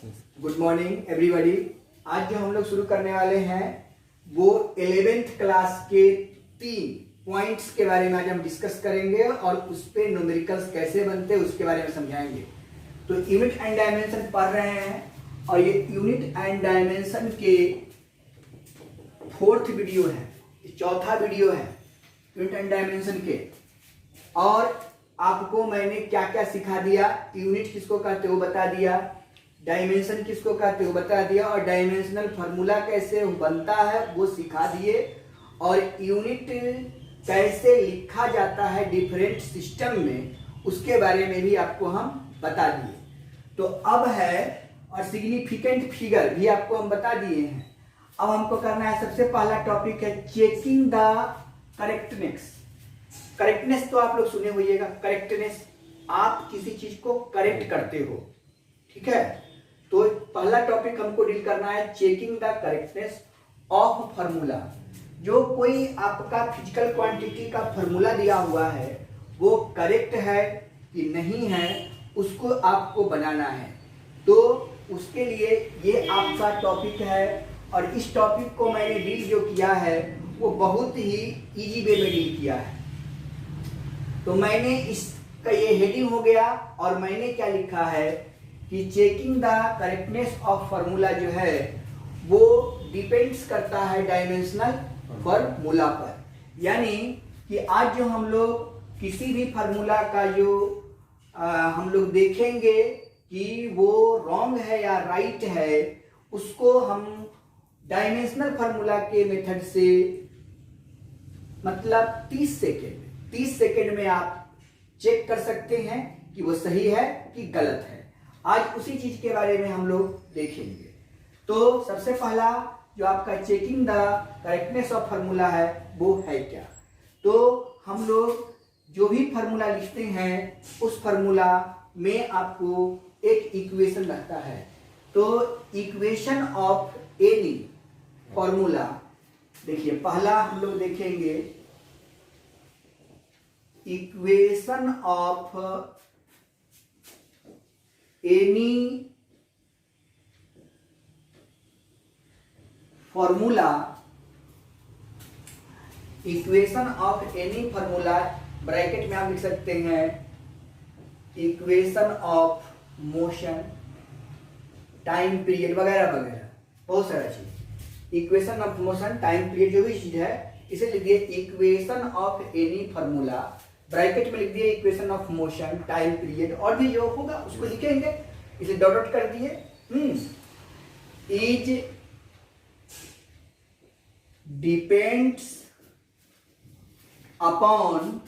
Good morning everybody. आज जो हम लोग शुरू करने वाले हैं वो 11th क्लास के 3 पॉइंट्स के बारे में आज हम डिस्कस करेंगे और उस पे न्यूमेरिकल्स कैसे बनते हैं उसके बारे में समझाएंगे। तो यूनिट एंड डायमेंशन पढ़ रहे हैं और ये यूनिट एंड डायमेंशन के 4th वीडियो है, चौथा वीडियो है यूनिट एंड डायमेंशन के। और आपको मैंने क्या क्या सिखा दिया, यूनिट किसको कहते हो बता दिया, डायमेंशन किसको कहते हो बता दिया, और डायमेंशनल फार्मूला कैसे बनता है वो सिखा दिए, और यूनिट कैसे लिखा जाता है डिफरेंट सिस्टम में उसके बारे में भी आपको हम बता दिए। तो अब है और सिग्निफिकेंट फिगर भी आपको हम बता दिए हैं। अब हमको करना है, सबसे पहला टॉपिक है चेकिंग द करेक्टनेस। करेक्टनेस तो आप लोग सुने होइएगा, करेक्टनेस आप किसी चीज को करेक्ट करते हो, ठीक है। तो पहला टॉपिक हमको डील करना है checking the correctness of formula. जो कोई आपका फिजिकल क्वांटिटी का फार्मूला दिया हुआ है वो करेक्ट है कि नहीं है उसको आपको बनाना है। तो उसके लिए ये आपका टॉपिक है और इस टॉपिक को मैंने डील जो किया है वो बहुत ही इजी वे में डील किया है। तो मैंने इसका ये हेडिंग हो गया और मैंने क्या लिखा है कि checking the correctness of formula जो है वो डिपेंड्स करता है डायमेंशनल फार्मूला पर। यानी कि आज जो हम लोग किसी भी फार्मूला का जो हम लोग देखेंगे कि वो रॉन्ग है या राइट है, उसको हम डायमेंशनल फार्मूला के मेथड से मतलब 30 सेकेंड में आप चेक कर सकते हैं कि वो सही है कि गलत है। आज उसी चीज के बारे में हम लोग देखेंगे। तो सबसे पहला जो आपका checking the correctness of formula है वो है क्या। तो हम लोग जो भी फार्मूला लिखते हैं उस फार्मूला में आपको एक इक्वेशन रहता है। तो इक्वेशन ऑफ एनी फार्मूला, देखिए पहला हम लोग देखेंगे equation of any formula. Equation of any formula bracket में आप लिख सकते हैं equation of motion, time period वगैरह वगैरह बहुत सारा चीज। Equation of motion, time period जो भी चीज है इसे लिख दिए equation of any formula, bracket में लिख दिए equation of motion, time period, और भी जो होगा उसको लिखेंगे, इसे डॉट डॉट कर दिए। Is depends upon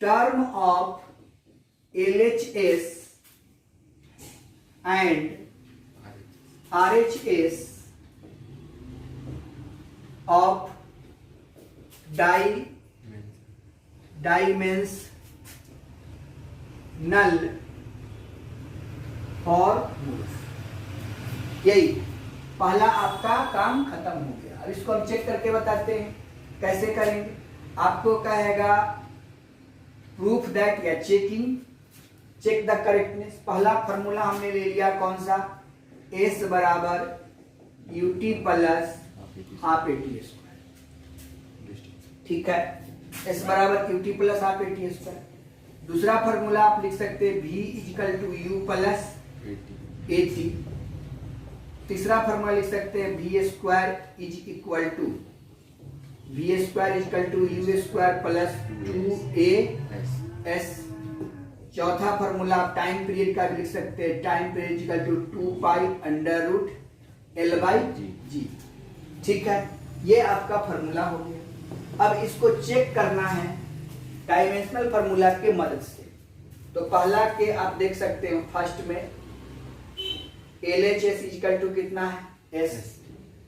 term of LHS and RHS of dimensional formula. यही पहला आपका काम खत्म हो गया। अब इसको हम चेक करके बताते हैं कैसे करेंगे। आपको कहेगा प्रूफ दैट या चेक द करेक्टनेस। पहला फार्मूला हमने ले लिया कौन सा, S बराबर UT plus half AT square, ठीक है। S बराबर UT plus half AT square. दूसरा फार्मूला आप लिख सकते हैं V equal to U plus AT। तीसरा फार्मूला लिख सकते हैं V square is equal to U square plus 2AS। चौथा फार्मूला आप टाइम पीरियड का भी लिख सकते हैं, time period equal to 2 pi under root L/G, ठीक है। ये आपका फार्मूला हो गया। अब इसको चेक करना है डायमेंशनल फार्मूला के मदद से। तो पहला के आप देख सकते हैं फर्स्ट में LHS इक्वल टू कितना है S।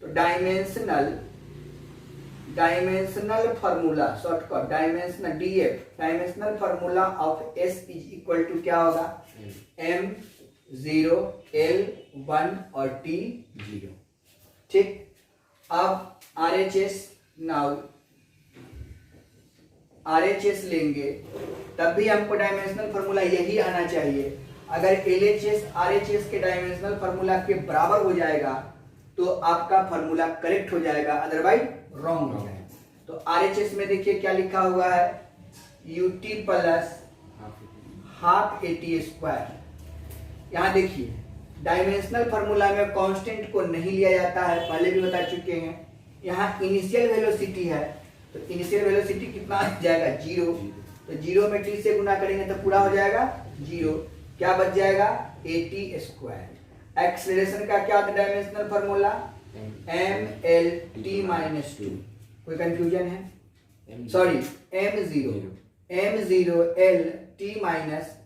तो dimensional formula shortcut dimensional DF, dimensional formula of S is equal to क्या होगा, M0 L1 और T0, ठीक। अब RHS नाउ RHS लेंगे तब भी हमको डायमेंशनल फार्मूला यही आना चाहिए। अगर LHS RHS के डायमेंशनल फार्मूला के बराबर हो जाएगा तो आपका फार्मूला करेक्ट हो जाएगा, अदरवाइज रॉन्ग हो जाएगा। तो RHS में देखिए क्या लिखा हुआ है, UT plus half AT square. यहाँ देखिए डायमेंशनल फार्मूला में कांस्टेंट को नहीं लिया जाता है, पहले भी बता चुके हैं। यहाँ इनिशियल वेलोसिटी है तो इनिशियल वेलोसिटी कितना आ जाएगा, 0। तो 0 में t से गुना करेंगे तो पूरा हो जाएगा 0। क्या बच जाएगा, AT स्क्वायर। एक्सेलरेशन का क्या था डायमेंशनल फार्मूला, mLT-2। कोई कंफ्यूजन है, सॉरी m0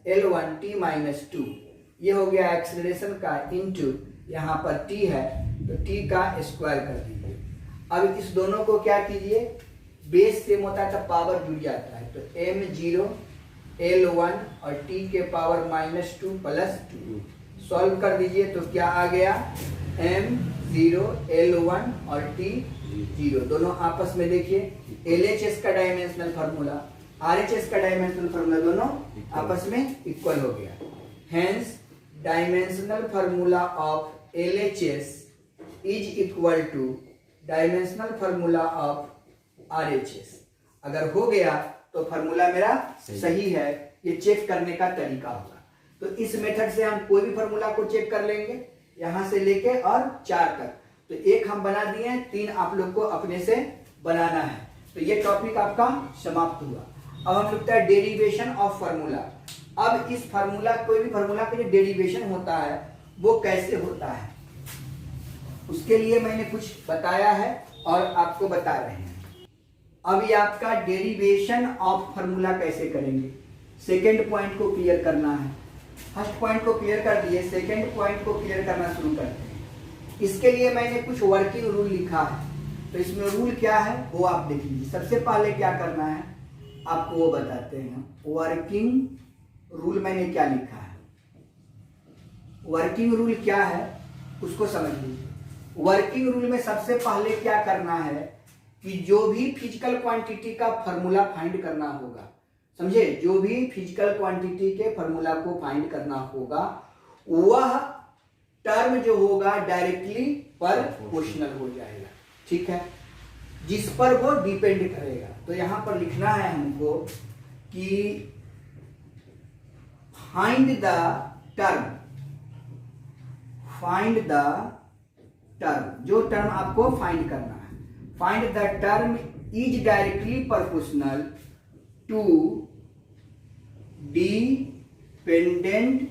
L1t-2। ये हो गया एक्सेलरेशन का, इनटू यहाँ पर t है तो t का स्क्वायर कर दीजिए। अब इस दोनों को क्या कीजिए, बेस सेम होता है तो पावर जुड़ जाता है, तो m0 L1 और t के पावर -2 प्लस 2 सॉल्व कर दीजिए तो क्या आ गया, m0 L1 और t 0। दोनों आपस में देखिए LHS का डायमेंशनल फार्मूला RHS का डायमेंशनल फार्मूला दोनों आपस में इक्वल हो गया। Hence dimensional formula of LHS is equal two dimensional formula of RHS। अगर हो गया तो फार्मूला मेरा सही है, ये चेक करने का तरीका होगा। तो इस मेथड से हम कोई भी फार्मूला को चेक कर लेंगे, यहां से लेके और 4 तक। तो एक हम बना दिए, 3 आप लोग को अपने से बनाना है। तो ये टॉपिक आपका समाप्त हुआ। अब हम लिखते हैं डेरिवेशन ऑफ फार्मूला। अब इस फार्मूला, कोई भी फार्मूला का जो डेरिवेशन होता है वो कैसे होता है, उसके लिए मैंने कुछ बताया है और आपको बता रहे हैं। अब ये आपका डेरिवेशन ऑफ फार्मूला कैसे करेंगे, सेकेंड पॉइंट को क्लियर करना है। फर्स्ट पॉइंट को क्लियर कर दिए, सेकेंड पॉइंट को क्लियर करना शुरू करते हैं। इसके लिए मैंने कुछ वर्किंग रूल लिखा है, तो इसमें रूल क्या है वो आप देख लीजिए। सबसे पहले क्या करना है आपको वो बताते हैं। वर्किंग रूल मैंने क्या लिखा है, वर्किंग रूल क्या है उसको समझ लीजिए। वर्किंग रूल में सबसे पहले क्या करना है कि जो भी फिजिकल क्वांटिटी का फार्मूला फाइंड करना होगा, समझे, जो भी फिजिकल क्वांटिटी के फार्मूला को फाइंड करना होगा वह टर्म जो होगा डायरेक्टली प्रोपोर्शनल हो जाएगा, ठीक है, जिस पर वो डिपेंड करेगा। तो यहां पर लिखना है हमको कि find the term, find the term, जो टर्म आपको फाइंड करना है, find the term is directly proportional to dependent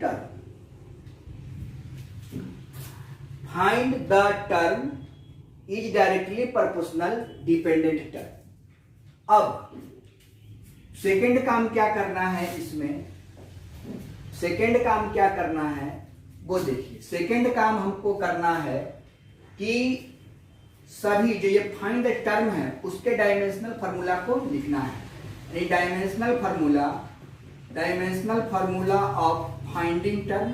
term. Find the term is directly proportional dependent term. अब सेकेंड काम क्या करना है, इसमें सेकेंड काम क्या करना है वो देखिए। सेकेंड काम हमको करना है कि सभी जो ये फाइंड द टर्म है उसके डायमेंशनल फार्मूला को लिखना है। यानी dimensional formula of finding term,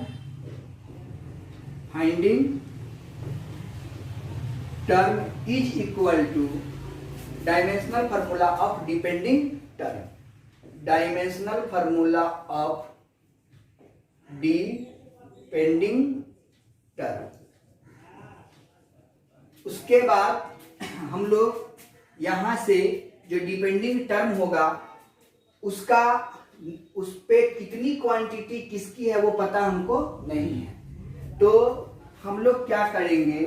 finding term is equal two dimensional formula of depending term, dimensional formula of depending term. उसके बाद हम लोग यहां से जो डिपेंडिंग टर्म होगा उसका, उस पे कितनी क्वांटिटी किसकी है वो पता हमको नहीं है। तो हम लोग क्या करेंगे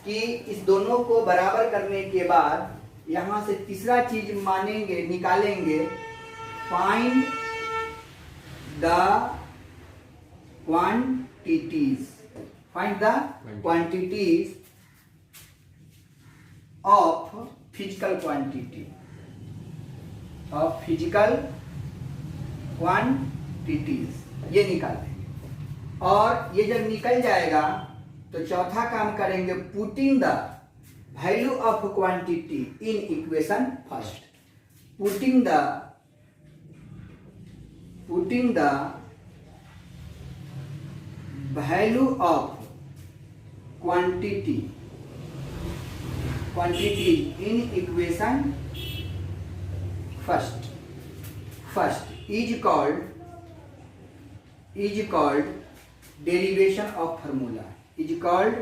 कि इस दोनों को बराबर करने के बाद यहां से तीसरा चीज मानेंगे, निकालेंगे, find the quantities, find the quantities of physical quantity, of physical quantities, ये निकाल देंगे। और ये जब निकल जाएगा तो चौथा काम करेंगे, putting the value of quantity in equation first, putting the value of quantity quantity in equation first is called derivation of formula, is called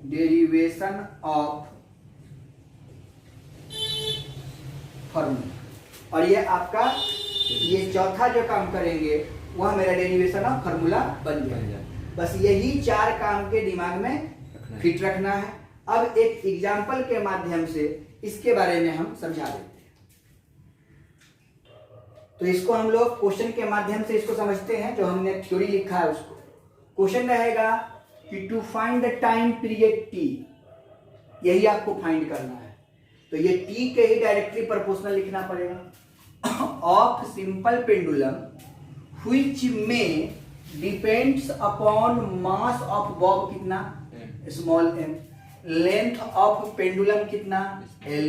derivation of formula। और ये आपका ये चौथा जो काम करेंगे वह मेरा डेरिवेशन ऑफ फार्मूला बन गया। बस यही 4 काम के दिमाग में फिट रखना है। अब एक एग्जाम्पल के माध्यम से इसके बारे में हम समझा देते हैं। तो इसको हम लोग क्वेश्चन के माध्यम से इसको समझते हैं। जो हमने थ्योरी लिखा है उसको क्वेश्चन रहेगा कि to find the time period T, यही आपको फाइंड करना है। तो ये टी के ही डायरेक्टली प्रोपोर्शनल लिखना पड़ेगा ऑफ सिंपल पेंडुलम व्हिच में depends upon mass of bob कितना small m, length of pendulum कितना l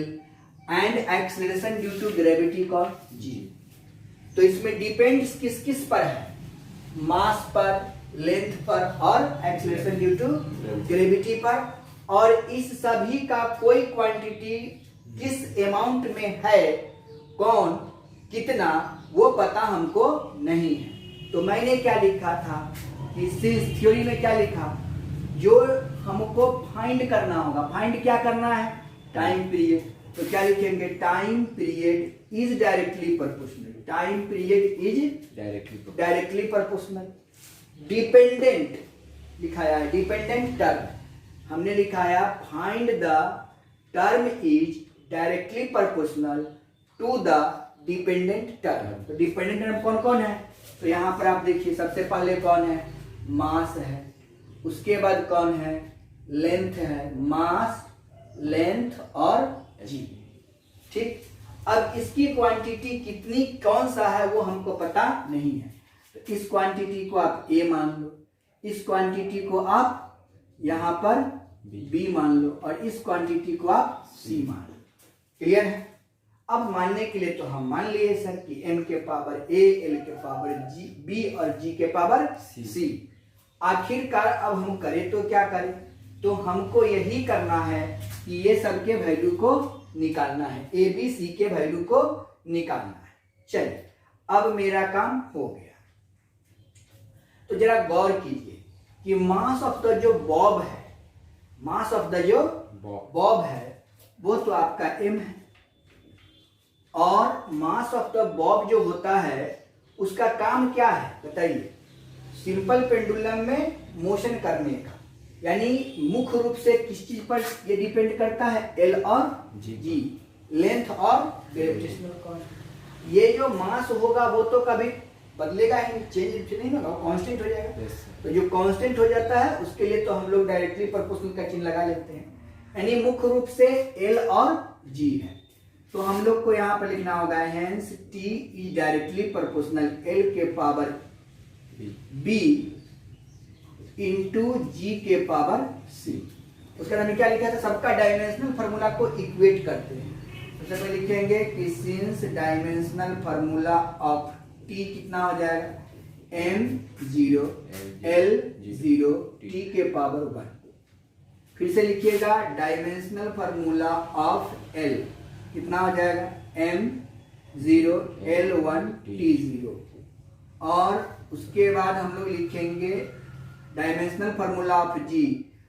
and acceleration due to gravity का g। तो इसमें डिपेंड्स किस किस पर है, मास पर, लेंथ पर और एक्सेलरेशन ड्यू टू ग्रेविटी पर। और इस सभी का कोई क्वांटिटी किस अमाउंट में है, कौन कितना, वो पता हमको नहीं है। तो मैंने क्या लिखा था कि इस थ्योरी में क्या लिखा, जो हमको फाइंड करना होगा, फाइंड क्या करना है, टाइम पीरियड। तो क्या लिखेंगे, time period is directly proportional, time period is directly proportional. Dependent लिखाया है, डिपेंडेंट टर्म हमने लिखाया find the term is directly proportional to the dependent term. तो डिपेंडेंट टर्म कौन कौन है, तो यहां पर आप देखिए सबसे पहले कौन है, मास है, उसके बाद कौन है, लेंथ है, मास, लेंथ और जी। ठीक, अब इसकी क्वांटिटी कितनी कौन सा है वो हमको पता नहीं है। तो इस क्वांटिटी को आप A मान लो, इस क्वांटिटी को आप यहां पर B मान लो और इस क्वांटिटी को आप C मान लो। क्लियर है। अब मानने के लिए तो हम मान लिए सर कि M के पावर A, L के पावर G, B और G के पावर C। आखिरकार अब हम करें तो क्या करें, तो हमको यही करना है कि ये सब के वैल्यू को निकालना है, A B C के वैल्यू को निकालना है। चलिए अब मेरा काम हो गया। तो जरा गौर कीजिए कि मास ऑफ द जो बॉब है, मास ऑफ द जो बॉब है वो तो आपका M है, और मास ऑफ द बॉब जो होता है उसका काम क्या है बताइए, सिंपल पेंडुलम में मोशन करने का, यानी मुख्य रूप से किस चीज पर ये डिपेंड करता है, L और G, लेंथ और ग्रेविटेशनल कांस्टेंट। ये जो मास होगा वो तो कभी बदलेगा ही नहीं, चेंज नहीं होगा, कांस्टेंट हो जाएगा। तो जो कांस्टेंट हो जाता है उसके लिए तो हम लोग डायरेक्टली प्रोपोर्शनल का चिन्ह लगा लेते हैं, यानी मुख्य रूप से L और G है। तो हम लोग को यहाँ पर लिखना होगा hence T is directly proportional L के पावर B इंटू G के पावर C। उसके बाद हमने क्या लिखा था, सबका डायमेंशनल फार्मूला को इक्वेट करते हैं। सबसे पहले लिखेंगे कि since dimensional formula of T कितना हो जाएगा, M0 L0 T के पावर 1। फिर से लिखिएगा डायमेंशनल फार्मूला ऑफ L कितना हो जाएगा, M0 L1 T0। और उसके बाद हम लोग लिखेंगे डायमेंशनल फार्मूला ऑफ G।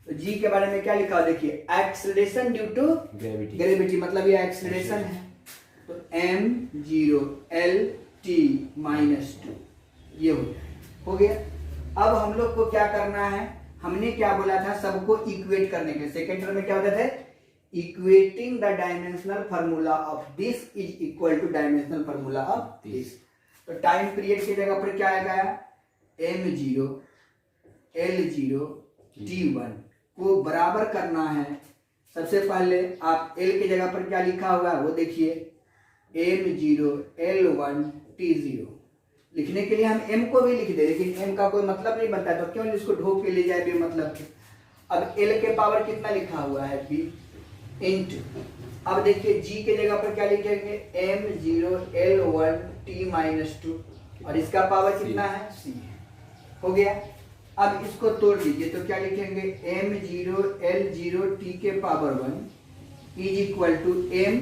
तो G के बारे में क्या लिखा हो देखिए, एक्सेलरेशन ड्यू टू ग्रेविटी, मतलब ये एक्सेलरेशन है। तो M0 LT -2 ये हो गया। अब हम लोग को क्या करना है, हमने क्या बोला था, सबको इक्वेट करने के सेकेंड टर्म में क्या होता है, equating the dimensional formula of this is equal two dimensional formula of this. तो टाइम पीरियड की जगह पर क्या आएगा, M0 L0 T1 को बराबर करना है। सबसे पहले आप L की जगह पर क्या लिखा हुआ है वो देखिए, M0 L1 T0। लिखने के लिए हम M को भी लिख दे, लेकिन M का कोई मतलब नहीं बनता, तो क्यों इसको ढो के ले जाए बेमतलब के। अब L के पावर कितना लिखा हुआ है, B इंटू, अब देखिए G के जगह पर क्या लिखेंगे, M0 L1 T -2 और इसका पावर कितना है, C। हो गया। अब इसको तोड़ दीजिए तो क्या लिखेंगे, m0 L0 t के power 1 is equal to m,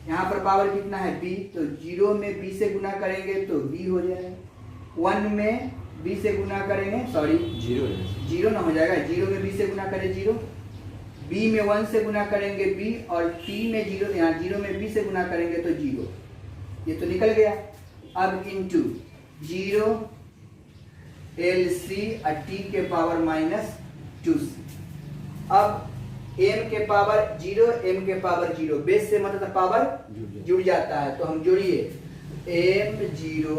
यहाँ पर पावर कितना है b, तो 0 में b से गुना करेंगे तो b हो जाएगा, 1 में b से गुना करेंगे, सॉरी 0 ना हो जाएगा, 0 में b से गुना करें 0, b में 1 से गुना करेंगे b, और t में 0, यहाँ 0 में b से गुना करेंगे तो 0, ये तो निकल गया। अब इंटू 0 LC और t के पावर -2c। अब m के पावर 0 m के पावर 0, बेस से मतलब पावर जुड़ जाता है, तो हम जोड़िए m0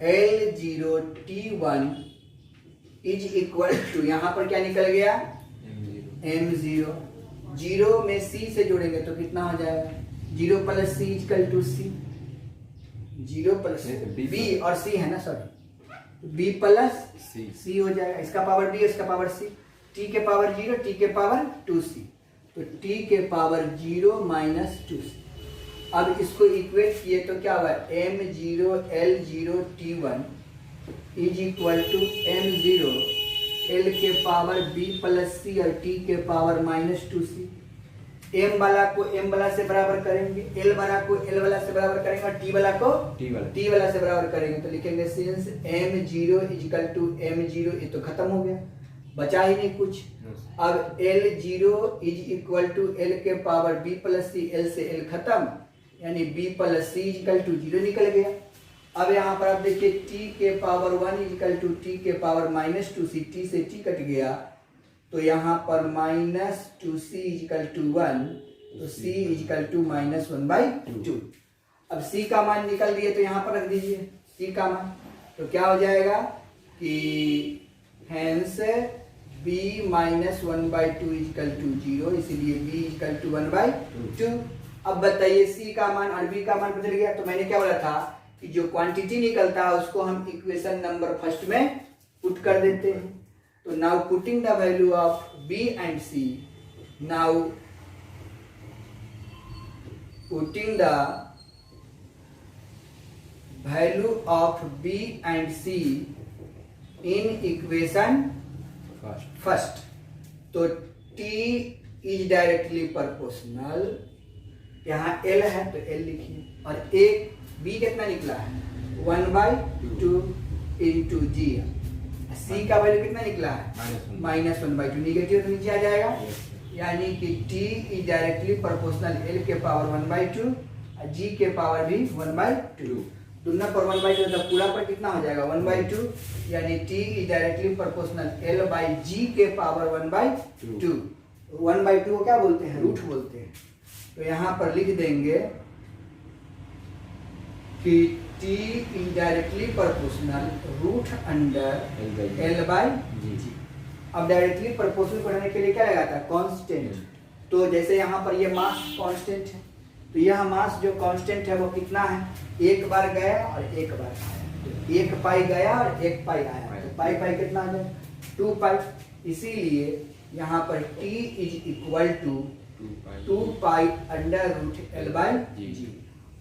L0 t1 is equal to, यहाँ पर क्या निकल गया m0, 0 में c से जोड़ेंगे तो कितना हो जाएगा, 0 plus c equal to c, 0 plus b और c है ना, सॉरी b प्लस c हो जाएगा, इसका पावर b इसका पावर c, t के पावर 0 t के पावर 2c, तो t के पावर 0 माइनस 2c। अब इसको इक्वेट किए तो क्या हुआ, m0 L0 t1 is equal to m0 L के पावर b प्लस c और t के पावर -2c। m वाला को m वाला से बराबर करेंगे, l वाला को l वाला से बराबर करेंगे, और t वाला को t वाला से बराबर करेंगे, तो लिखेंगे since m0 equal to m0, ये तो खत्म हो गया, बचा ही नहीं कुछ। अब L0 is equal to l के power b plus c, l से l खत्म, यानी b plus c equal to 0 निकल गया। अब यहाँ पर आप देखिए t के पावर 1 इक्वल टू t के पावर -2c, t से t कट गया, तो यहाँ पर -2c इक्वल टू 1, तो c इक्वल टू -1/2। अब c का मान निकल दिए तो यहाँ पर रख दीजिए c का मान, तो क्या हो जाएगा कि हेंस b -1/2 इक्वल टू 0, इसीलिए b इक्वल टू 1/2। अब बताइए c का मान और b का मान बदल गया, तो मैंने क्या बोला था कि जो क्वांटिटी निकलता है उसको हम इक्वेशन नंबर फर्स्ट में पुट कर देते हैं। तो now putting the value of b and c, now putting the value of b and c in equation first, तो t इज डायरेक्टली प्रोपोर्शनल, यहाँ l है तो l लिखिए, और एक b कितना निकला है 1/2 इंटू g, c का वैल्यू कितना निकला है -1/2, निगेटिव तो नीचे आ जाएगा, यानी कि t is directly proportional l के पावर 1/2 और g के पावर भी 1/2, दुगना पर 1/2 तो पूरा पर कितना हो जाएगा 1/2, यानी t is directly proportional l/g के पावर 1/2। 1/2 को क्या बोलते हैं, रूट बोलते हैं, तो यहाँ पर लिख देंगे कि t is directly proportional root under l/g। अब डायरेक्टली प्रोपोर्शनल पढ़ने के लिए क्या लगाता है, कांस्टेंट, तो जैसे यहाँ पर ये मास कांस्टेंट है, तो यह मास जो कांस्टेंट है वो कितना है, एक बार गया और एक बार आया, एक पाई गया और एक पाई आया, तो पाई पाई कितना आ जाए 2 पाई, इसीलिए यहाँ पर t is equal to 2 pi under root l/g,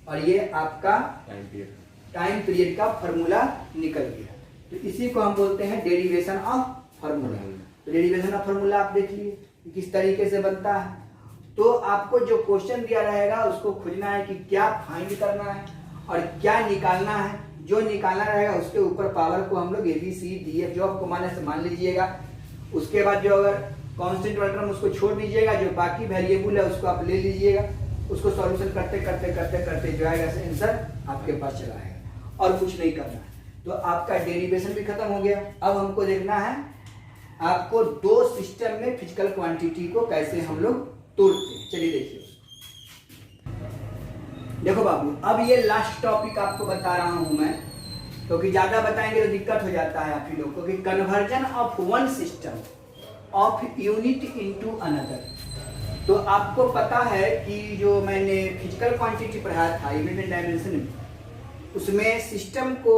और ये आपका टाइम पीरियड का फॉर्मूला निकल गया। तो इसी को हम बोलते हैं डेरिवेशन ऑफ फॉर्मूला। तो डेरिवेशन ऑफ फॉर्मूला आप देख लिए किस तरीके से बनता है। तो आपको जो क्वेश्चन दिया रहेगा उसको खोजना है कि क्या फाइंड करना है और क्या निकालना है। जो निकालना रहेगा उसके ऊपर पावर को हम लोग ABCDF जो आपको माने से मान लीजिएगा। उसके बाद जो अगर कांस्टेंट वाला टर्म उसको छोड़ दीजिएगा, जो बाकी वेरिएबल है उसको आप ले लीजिएगा। उसको सॉल्यूशन करते करते करते करते जो आएगा आंसर आपके पास चला आएगा और कुछ नहीं करना है। तो आपका डेरिवेशन भी खत्म हो गया। अब हमको देखना है आपको दो सिस्टम में फिजिकल क्वांटिटी को कैसे हम लोग तोड़ते हैं। चलिए देखिए देखो बाबू, अब ये लास्ट टॉपिक आपको बता रहा हूं मैं, क्योंकि ज्यादा बताएंगे तो दिक्कत हो जाता है आप ही लोग को कि conversion of one system of unit into another. तो आपको पता है कि जो मैंने फिजिकल क्वांटिटी पढ़ाया था यूनिट एंड डायमेंशन में, उसमें सिस्टम को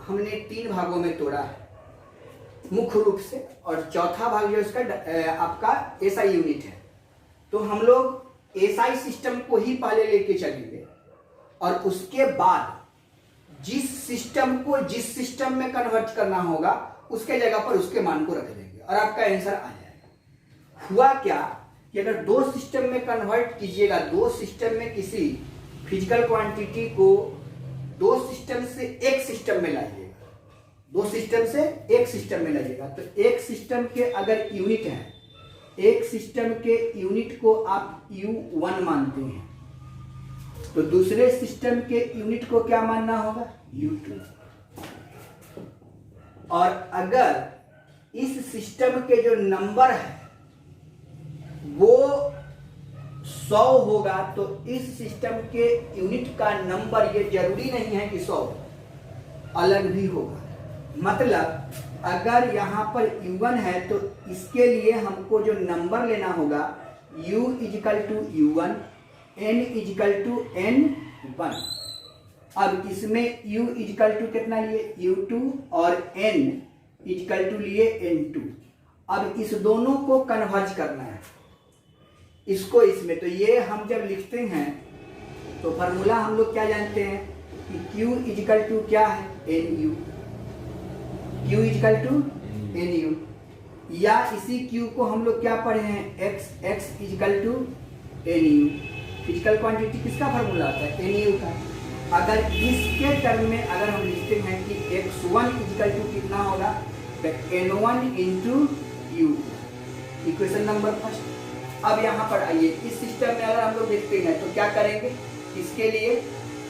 हमने 3 भागों में तोड़ा है मुख्य रूप से, और चौथा भाग जो इसका आपका एसआई यूनिट है। तो हम लोग एसआई सिस्टम को ही पहले लेके चलेंगे और उसके बाद जिस सिस्टम को जिस सिस्टम में कन्वर्ट करना होगा उसके जगह पर उसके मान को रख देंगे और आपका आंसर आ जाएगा। हुआ क्या कि अगर दो सिस्टम में कन्वर्ट कीजिएगा, दो सिस्टम में किसी फिजिकल क्वांटिटी को दो सिस्टम से एक सिस्टम में लाइएगा, दो सिस्टम से एक सिस्टम में लाइएगा, तो एक सिस्टम के अगर यूनिट है, एक सिस्टम के यूनिट को आप U1 मानते हैं, तो दूसरे सिस्टम के यूनिट को क्या मानना होगा? U2। और अगर इस सिस्टम के जो नंबर है वो 100 होगा तो इस सिस्टम के यूनिट का नंबर, ये जरूरी नहीं है कि 100 अलग भी होगा। मतलब अगर यहां पर U1 है तो इसके लिए हमको जो नंबर लेना होगा U is equal to U1, N is equal to N1। अब इसमें U इजिकल टू कितना लिए? U2 और N इजिकल टू लिए N2। अब इस दोनों को कन्वर्ज करना है, इसको इसमें। तो ये हम जब लिखते हैं तो फॉर्मूला हम लोग क्या जानते हैं कि Q इजिकल टू क्या है? NU। Q is equal to NU, या इसी Q को हम लोग क्या पढ़े हैं? X is equal to NU। Physical quantity किसका फॉर्मूला होता है? NU का। अगर इसके टर्म में अगर हम लिखते हैं कि X1 इजिकल टू कितना होगा? N1 into U, equation number first. अब यहाँ पर आइए, इस सिस्टम में अगर हम लोग देखते हैं तो क्या करेंगे? इसके लिए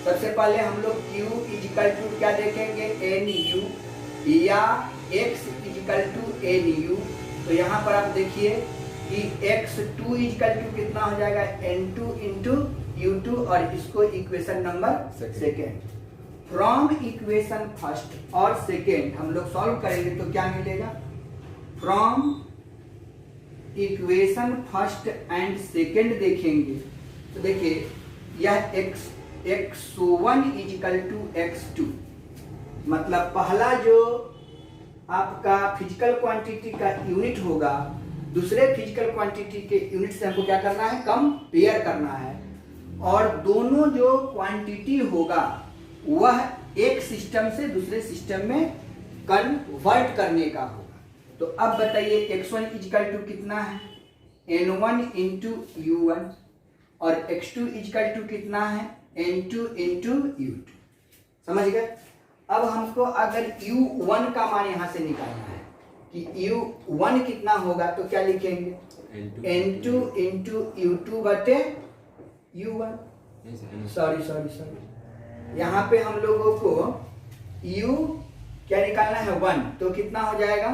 सबसे पहले हम लोग Q इजिकल टू क्या देखेंगे? NU, या X इजिकल टू NU। तो यहाँ पर आप देखिए कि X2 इजिकल टू कितना हो जाएगा? N2 इंटू U2, और इसको equation number second. From equation first और सेकेंड हम लोग सॉल्व करेंगे तो क्या मिलेगा? From equation first and second देखेंगे तो देखिए यह X1 इजिकल टू X2, मतलब पहला जो आपका फिजिकल क्वांटिटी का यूनिट होगा दूसरे फिजिकल क्वांटिटी के यूनिट से हमको क्या करना है? कंपेयर करना है। और दोनों जो क्वांटिटी होगा वह एक सिस्टम से दूसरे सिस्टम में कन्वर्ट करने का होगा। तो अब बताइए X1 इजिकल टू कितना है? N1 इंटू U1, और X2 इजिकल टू कितना है? N2 into U2। समझ गए? अब हमको अगर U1 का मान यहां से निकालना है कि U1 कितना होगा तो क्या लिखेंगे? N2 इंटू U2 बटे U1। सॉरी, यहाँ पे हम लोगों को U क्या निकालना है? 1। तो कितना हो जाएगा?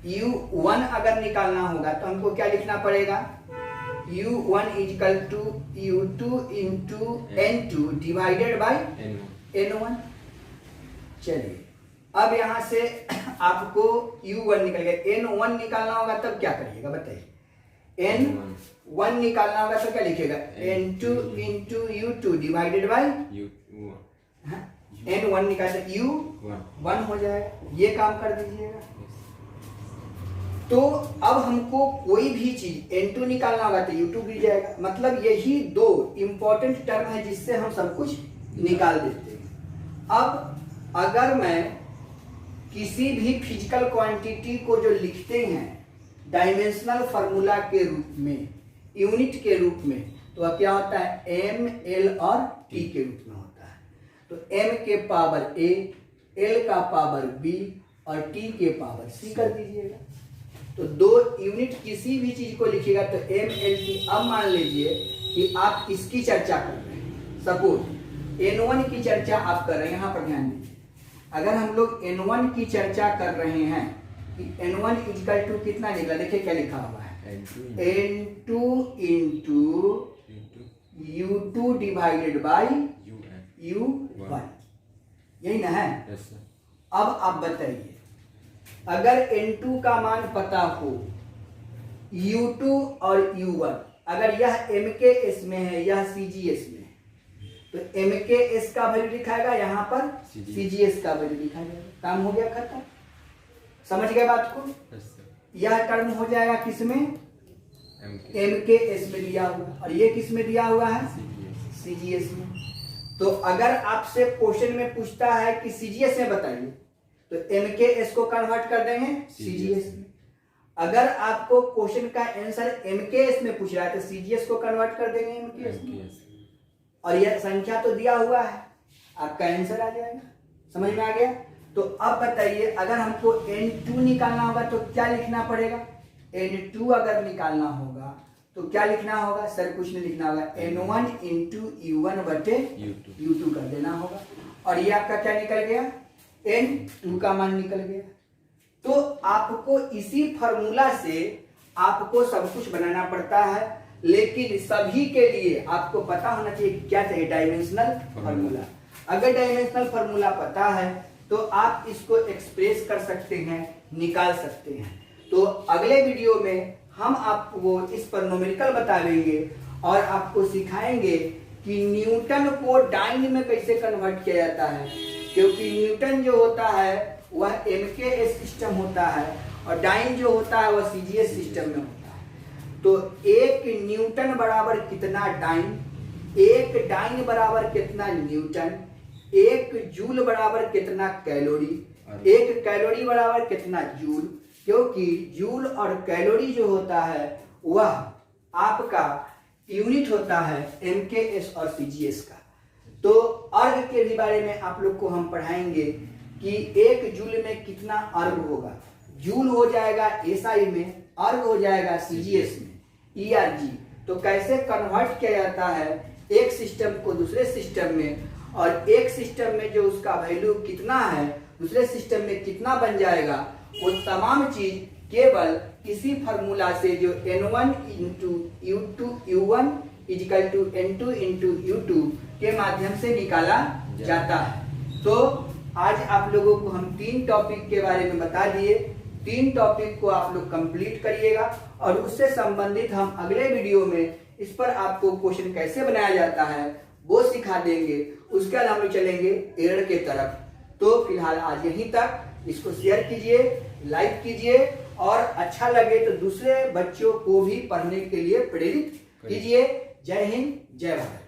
U1 अगर निकालना होगा तो हमको क्या लिखना पड़ेगा? U1 is equal to U2 into N2 divided by N1। चलिए अब यहां से आपको U1 निकल गया, N1 निकालना होगा तब क्या करिएगा बताइए? N1 निकालना होगा तो क्या लिखिएगा? N2 into U2 divided by N1 निकालते U1 हो जाएगा। ये काम कर दीजिएगा। तो अब हमको कोई भी चीज N2 निकालना होगा तो U2 गिर जाएगा। मतलब यही दो इंपॉर्टेंट टर्म है जिससे हम सब कुछ निकाल देते हैं। अब अगर मैं किसी भी फिजिकल क्वांटिटी को जो लिखते हैं डायमेंशनल फार्मूला के रूप में, यूनिट के रूप में, तो वह क्या होता है? M, L और T के रूप में होता है। तो M के पावर A, L का पावर B और T के पावर C कर दीजिएगा। तो दो यूनिट किसी भी चीज को लिखिएगा तो M, L, T। अब मान लीजिए कि आप इसकी चर्चा कर रहे हैं, सपोज N1 की चर्चा आप कर रहे हैं। यहाँ पर ध्यान दीजिए, अगर हम लोग N1 की चर्चा कर रहे हैं कि N1 इजिकल टू कितना निकला? देखिए क्या लिखा हुआ है? N2 into U2 divided by U1, यही ना है? अब आप बताइए, अगर N2 का मान पता हो, U2 और U1, अगर यह MKS में है, यह CGS में है, तो MKS का वैल्यू लिखाएगा, यहाँ पर CGS का वैल्यू लिखा जाएगा। काम हो गया, खत्म। समझ गए बात को? यह टर्म हो जाएगा किसमें? MKS में दिया हुआ, और ये किस में दिया हुआ है? CGS में। तो अगर आपसे क्वेश्चन में पूछता है कि सीजीएस में बताइए, तो एमकेएस को कन्वर्ट कर देंगे सीजीएस में। अगर आपको क्वेश्चन का आंसर एमकेएस में पूछ रहा है तो सीजीएस को कन्वर्ट कर देंगे एमकेएस में। और यह संख्या तो दिया हुआ है, आपका आंसर आ जाएगा। समझ में आ गया? तो अब बताइए, अगर हमको N2 निकालना होगा तो क्या लिखना पड़ेगा? N2 अगर निकालना होगा तो क्या लिखना होगा? सर कुछ नहीं लिखना होगा, N1 इंटू U1 बटे U2 कर देना होगा। और ये आपका क्या निकल गया? N2 का मान निकल गया। तो आपको इसी फॉर्मूला से आपको सब कुछ बनाना पड़ता है, लेकिन सभी के लिए आपको पता होना चाहिए क्या चाहिए? Dimensional formula. अगर डायमेंशनल फॉर्मूला पता है तो आप इसको एक्सप्रेस कर सकते हैं, निकाल सकते हैं। तो अगले वीडियो में हम आपको इस पर न्यूमेरिकल बताएंगे और आपको सिखाएंगे कि न्यूटन को डाइन में कैसे कन्वर्ट किया जाता है, क्योंकि न्यूटन जो होता है वह एमकेएस सिस्टम होता है और डाइन जो होता है वह सीजीएस सिस्टम में होता है। तो एक न्यूटन बराबर कितना डाइन, एक डाइन बराबर कितना न्यूटन, एक जूल बराबर कितना कैलोरी, एक कैलोरी बराबर कितना जूल, क्योंकि जूल और कैलोरी जो होता है वह आपका यूनिट होता है एमकेएस और सीजीएस का। तो अर्ग के भी बारे में आप लोग को हम पढ़ाएंगे कि एक जूल में कितना अर्ग होगा। जूल हो जाएगा एसआई में, अर्ग हो जाएगा सीजीएस में, ईआरजी। तो कैसे कन्वर्ट किया जाता है एक सिस्टम को दूसरे सिस्टम में, और एक सिस्टम में जो उसका वैल्यू कितना है दूसरे सिस्टम में कितना बन जाएगा, वो तमाम चीज केवल इसी फॉर्मूला से जो N1 into U1 is equal to N2 into U2 के माध्यम से निकाला जाता है। तो आज आप लोगों को हम 3 टॉपिक के बारे में बता दिए। 3 टॉपिक को आप लोग कंप्लीट करिएगा और उससे संबंधित हम अगले वीडियो में इस पर आपको क्वेश्चन कैसे बनाया जाता है वो सिखा देंगे। उसके बाद हम लोग चलेंगे एरर के तरफ। तो फिलहाल आज यहीं तक। इसको शेयर कीजिए, लाइक कीजिए और अच्छा लगे तो दूसरे बच्चों को भी पढ़ने के लिए प्रेरित कीजिए। जय हिंद, जय भारत।